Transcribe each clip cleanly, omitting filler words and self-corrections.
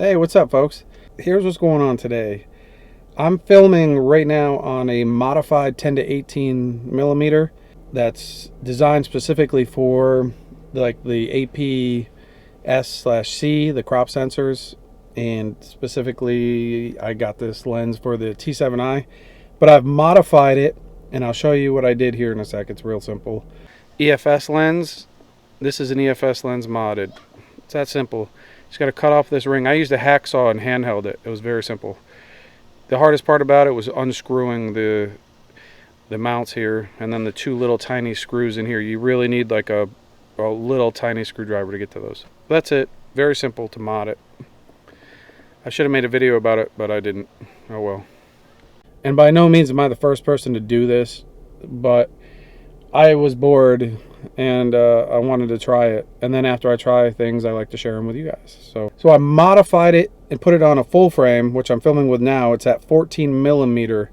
Hey, what's up, folks? Here's what's going on today. I'm filming right now on a modified 10 to 18 millimeter that's designed specifically for like the APS/C, the crop sensors, and specifically I got this lens for the T7i, but I've modified it, and I'll show you what I did here in a sec. It's real simple. EFS lens. This is an EFS lens modded. It's that simple. Just got to cut off this ring. I used a hacksaw and handheld it. It was very simple. The hardest part about it was unscrewing the mounts here, and then the two little tiny screws in here. You really need like a little tiny screwdriver to get to those. That's it. Very simple to mod it. I should have made a video about it, but I didn't. Oh well. And by no means am I the first person to do this, but I was bored and I wanted to try it. And then after I try things, I like to share them with you guys. So I modified it and put it on a full frame, which I'm filming with now. It's at 14 millimeter.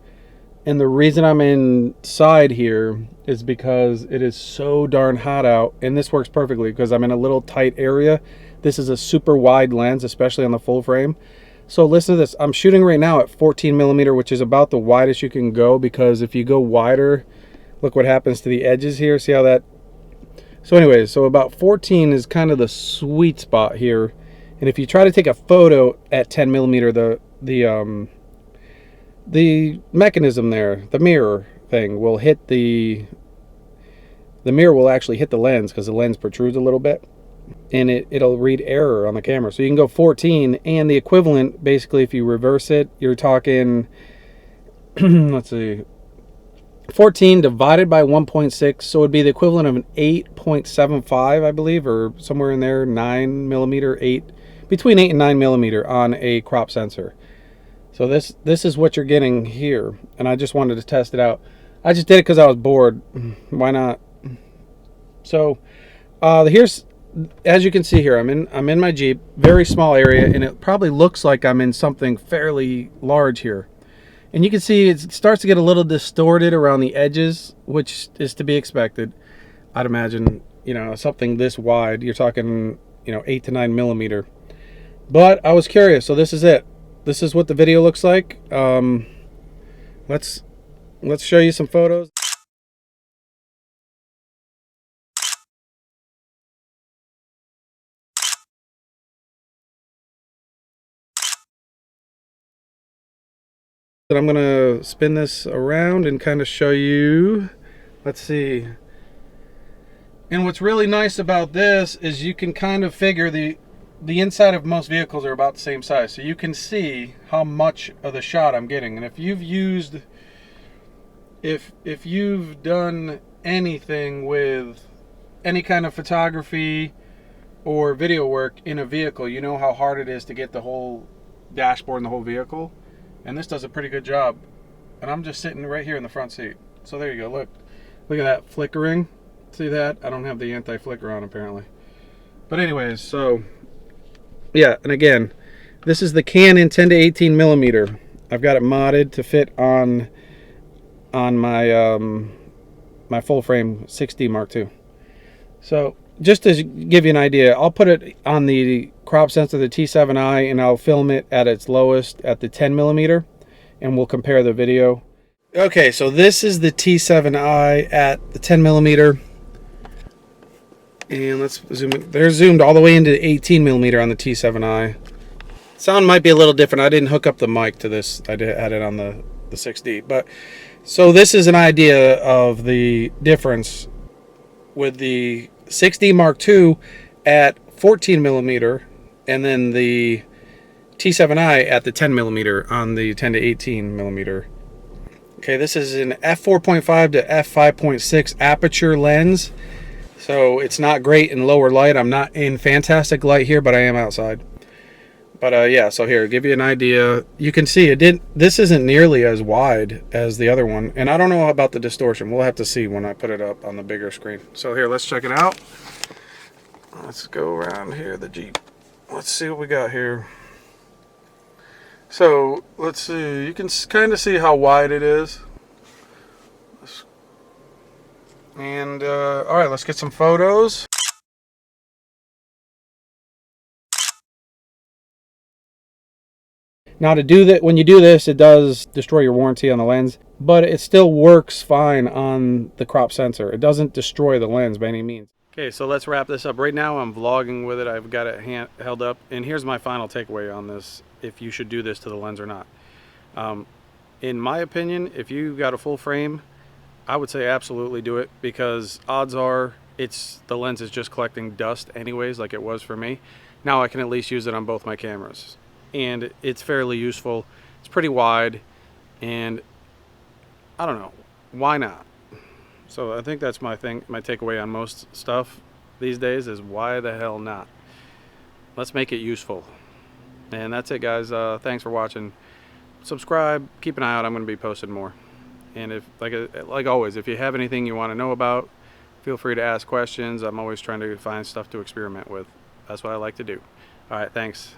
And the reason I'm inside here is because it is so darn hot out. And this works perfectly because I'm in a little tight area. This is a super wide lens, especially on the full frame. So listen to this. I'm shooting right now at 14 millimeter, which is about the widest you can go, because if you go wider, look what happens to the edges here. See how that... So anyways, so about 14 is kind of the sweet spot here. And if you try to take a photo at 10 millimeter, the mechanism there, the mirror thing, will hit the mirror will actually hit the lens, because the lens protrudes a little bit, and it'll read error on the camera. So you can go 14, and the equivalent, basically, if you reverse it, you're talking let's see, 14 divided by 1.6, so it would be the equivalent of an 8.75, I believe, or somewhere in there, 9 millimeter, between 8 and 9 millimeter on a crop sensor. So this is what you're getting here, and I just wanted to test it out. I just did it because I was bored. Why not? So here's, as you can see here, I'm in my Jeep, very small area, and it probably looks like I'm in something fairly large here. And you can see it starts to get a little distorted around the edges, which is to be expected. I'd imagine, you know, something this wide, you're talking, you know, 8 to 9 millimeter. But I was curious, so this is it. This is what the video looks like. Let's show you some photos. I'm gonna spin this around and kind of show you. Let's see. And what's really nice about this is you can kind of figure the inside of most vehicles are about the same size, so you can see how much of the shot I'm getting. And if you've done anything with any kind of photography or video work in a vehicle, you know how hard it is to get the whole dashboard and the whole vehicle. And this does a pretty good job. And I'm just sitting right here in the front seat. So there you go. Look at that flickering. See that? I don't have the anti-flicker on apparently. But anyways, so yeah, and again, this is the Canon 10 to 18 millimeter. I've got it modded to fit on my my full frame 6D Mark II. So just to give you an idea, I'll put it on the crop sensor, the T7i, and I'll film it at its lowest at the 10 millimeter, and we'll compare the video. Okay, so this is the T7i at the 10 millimeter, and let's zoom in. They're zoomed all the way into 18 millimeter on the T7i. Sound might be a little different. I didn't hook up the mic to this. I had it on the 6D, but so this is an idea of the difference with the 6D Mark II at 14 millimeter, and then the T7i at the 10 millimeter on the 10 to 18 millimeter. Okay, this is an f4.5 to f5.6 aperture lens, so it's not great in lower light. I'm not in fantastic light here, but I am outside. But yeah, so here, give you an idea. You can see this isn't nearly as wide as the other one, and I don't know about the distortion. We'll have to see when I put it up on the bigger screen. So here, let's check it out. Let's go around here, the Jeep. Let's see what we got here. So let's see, you can kind of see how wide it is. And all right, let's get some photos. Now to do that, when you do this, it does destroy your warranty on the lens, but it still works fine on the crop sensor. It doesn't destroy the lens by any means. Okay, so let's wrap this up. Right now I'm vlogging with it. I've got it held up, and here's my final takeaway on this, if you should do this to the lens or not. In my opinion, if you got a full frame, I would say absolutely do it, because odds are the lens is just collecting dust anyways, like it was for me. Now I can at least use it on both my cameras, and it's fairly useful. It's pretty wide, and I don't know, why not? So I think that's my takeaway on most stuff these days is why the hell not? Let's make it useful. And that's it, guys. Thanks for watching. Subscribe, keep an eye out. I'm going to be posting more. And if, like always, if you have anything you want to know about, feel free to ask questions. I'm always trying to find stuff to experiment with. That's what I like to do. All right, thanks.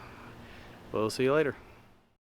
We'll see you later.